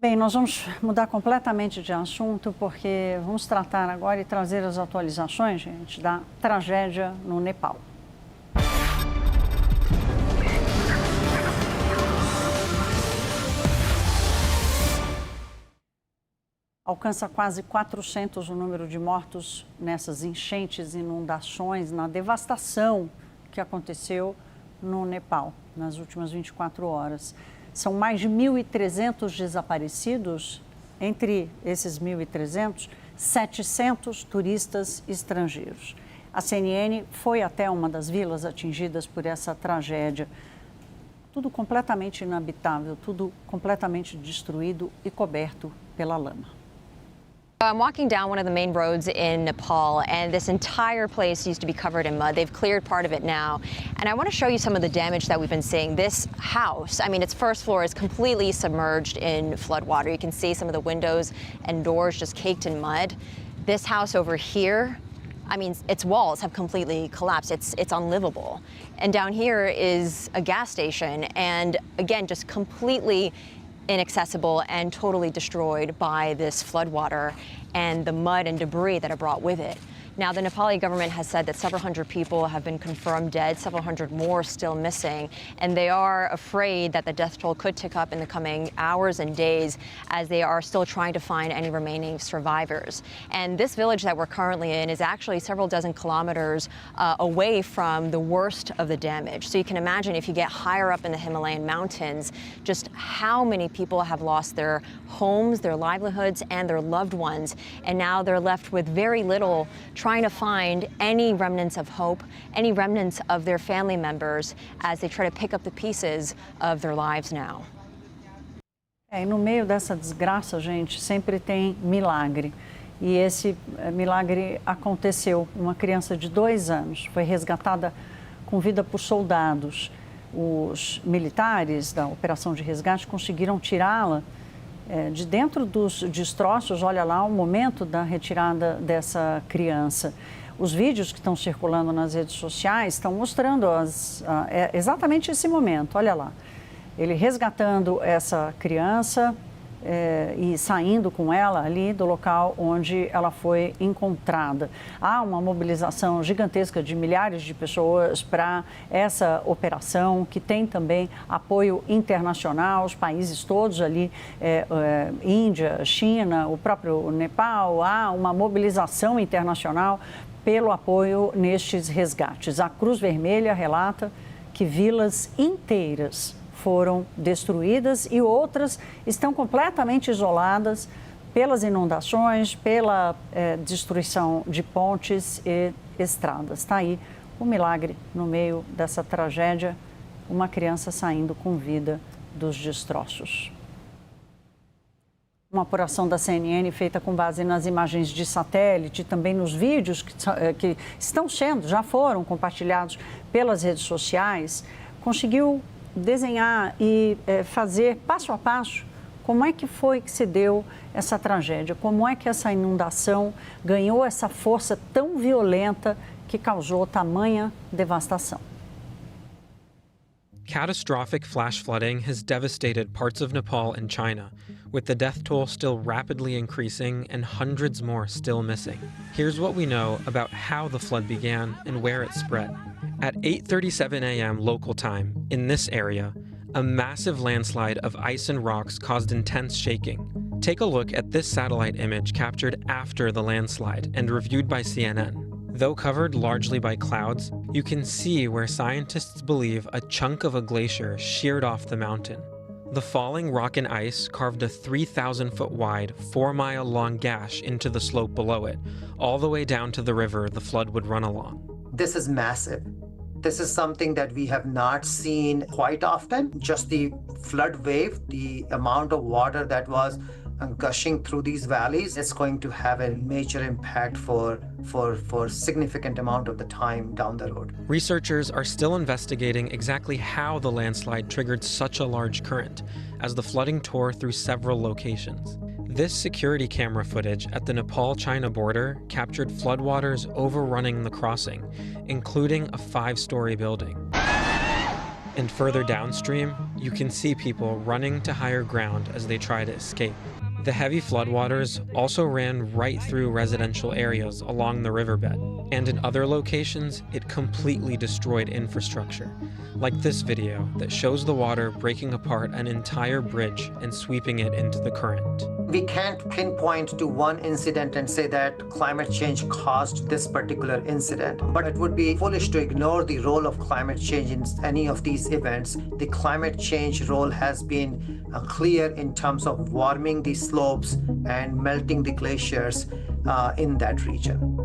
Bem, nós vamos mudar completamente de assunto porque vamos tratar agora e trazer as atualizações, gente, da tragédia no Nepal. Alcança quase 400 o número de mortos nessas enchentes, inundações, na devastação que aconteceu no Nepal nas últimas 24 horas. São mais de 1.300 desaparecidos, entre esses 1.300, 700 turistas estrangeiros. A CNN foi até uma das vilas atingidas por essa tragédia. Tudo completamente inabitável, tudo completamente destruído e coberto pela lama. I'm walking down one of the main roads in Nepal, and this entire place used to be covered in mud. They've cleared part of it now. And I want to show you some of the damage that we've been seeing. This house, I mean, its first floor is completely submerged in floodwater. You can see some of the windows and doors just caked in mud. This house over here, I mean, its walls have completely collapsed. It's unlivable. And down here is a gas station, and again, just completely inaccessible and totally destroyed by this floodwater and the mud and debris that it brought with it. Now, the Nepali government has said that several hundred people have been confirmed dead, several hundred more still missing, and they are afraid that the death toll could tick up in the coming hours and days as they are still trying to find any remaining survivors. And this village that we're currently in is actually several dozen kilometers away from the worst of the damage. So you can imagine if you get higher up in the Himalayan mountains, just how many people have lost their homes, their livelihoods, and their loved ones, and now they're left with very little, trying to find any remnants of hope, any remnants of their family members as they try to pick up the pieces of their lives now. E no meio dessa desgraça, gente, sempre tem milagre. E esse milagre aconteceu. Uma criança de 2 anos foi resgatada com vida por soldados. Os militares da operação de resgate conseguiram tirá-la de dentro dos destroços. Olha lá o momento da retirada dessa criança. Os vídeos que estão circulando nas redes sociais estão mostrando exatamente esse momento. Olha lá, ele resgatando essa criança e saindo com ela ali do local onde ela foi encontrada. Há uma mobilização gigantesca de milhares de pessoas para essa operação, que tem também apoio internacional, os países todos ali, Índia, China, o próprio Nepal. Há uma mobilização internacional pelo apoio nestes resgates. A Cruz Vermelha relata que vilas inteiras foram destruídas e outras estão completamente isoladas pelas inundações, pela destruição de pontes e estradas. Está aí o milagre no meio dessa tragédia, uma criança saindo com vida dos destroços. Uma apuração da CNN feita com base nas imagens de satélite e também nos vídeos que já foram compartilhados pelas redes sociais, conseguiu desenhar e fazer passo a passo como é que foi que se deu essa tragédia, como é que essa inundação ganhou essa força tão violenta que causou tamanha devastação. Catastrophic flash flooding has devastated parts of Nepal and China, with the death toll still rapidly increasing and hundreds more still missing. Here's what we know about how the flood began and where it spread. At 8:37 a.m. local time, in this area, a massive landslide of ice and rocks caused intense shaking. Take a look at this satellite image captured after the landslide and reviewed by CNN. Though covered largely by clouds, you can see where scientists believe a chunk of a glacier sheared off the mountain. The falling rock and ice carved a 3,000-foot wide, 4-mile-long gash into the slope below it, all the way down to the river the flood would run along. This is massive. This is something that we have not seen quite often. Just the flood wave, the amount of water that was gushing through these valleys, it's going to have a major impact for significant amount of the time down the road. Researchers are still investigating exactly how the landslide triggered such a large current, as the flooding tore through several locations. This security camera footage at the Nepal-China border captured floodwaters overrunning the crossing, including a 5-story building. And further downstream, You can see people running to higher ground as they try to escape. The heavy floodwaters also ran right through residential areas along the riverbed, and in other locations, it completely destroyed infrastructure, like this video that shows the water breaking apart an entire bridge and sweeping it into the current. We can't pinpoint to one incident and say that climate change caused this particular incident, but it would be foolish to ignore the role of climate change in any of these events. The climate change role has been clear in terms of warming the slopes and melting the glaciers in that region.